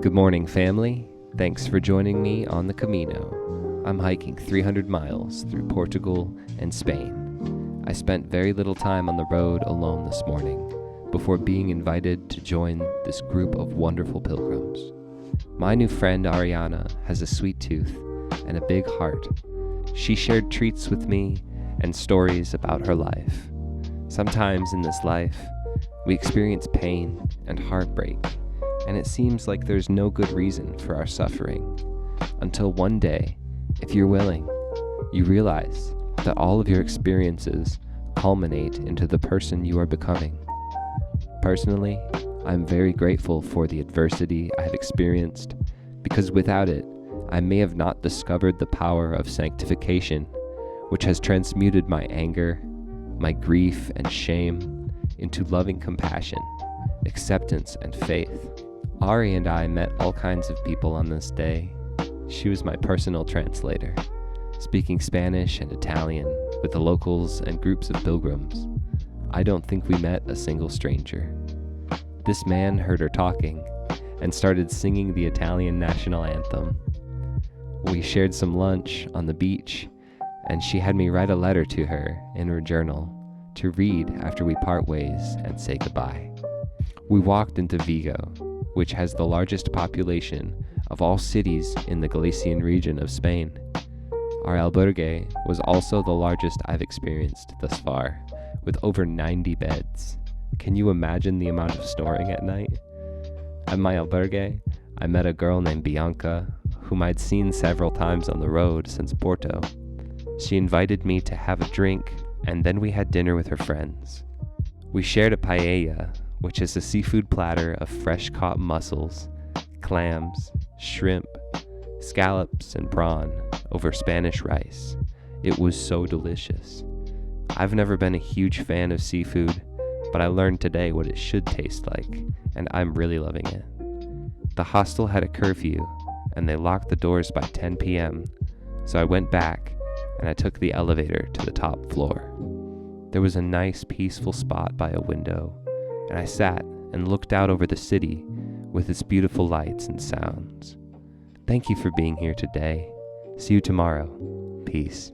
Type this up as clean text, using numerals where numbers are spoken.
Good morning, family. Thanks for joining me on the Camino. I'm hiking 300 miles through Portugal and Spain. I spent very little time on the road alone this morning before being invited to join this group of wonderful pilgrims. My new friend Ariana has a sweet tooth and a big heart. She shared treats with me and stories about her life. Sometimes in this life, we experience pain and heartbreak, and it seems like there's no good reason for our suffering. Until one day, if you're willing, you realize that all of your experiences culminate into the person you are becoming. Personally, I'm very grateful for the adversity I have experienced, because without it, I may have not discovered the power of sanctification, which has transmuted my anger, my grief and shame into loving compassion, acceptance, and faith. Ari and I met all kinds of people on this day. She was my personal translator, speaking Spanish and Italian with the locals and groups of pilgrims. I don't think we met a single stranger. This man heard her talking and started singing the Italian national anthem. We shared some lunch on the beach, and she had me write a letter to her in her journal to read after we part ways and say goodbye. We walked into Vigo, which has the largest population of all cities in the Galician region of Spain. Our albergue was also the largest I've experienced thus far, with over 90 beds. Can you imagine the amount of snoring at night? At my albergue, I met a girl named Bianca, whom I'd seen several times on the road since Porto. She invited me to have a drink, and then we had dinner with her friends. We shared a paella, which is a seafood platter of fresh-caught mussels, clams, shrimp, scallops, and prawn over Spanish rice. It was so delicious. I've never been a huge fan of seafood, but I learned today what it should taste like, and I'm really loving it. The hostel had a curfew, and they locked the doors by 10 p.m., so I went back and I took the elevator to the top floor. There was a nice, peaceful spot by a window, and I sat and looked out over the city with its beautiful lights and sounds. Thank you for being here today. See you tomorrow. Peace.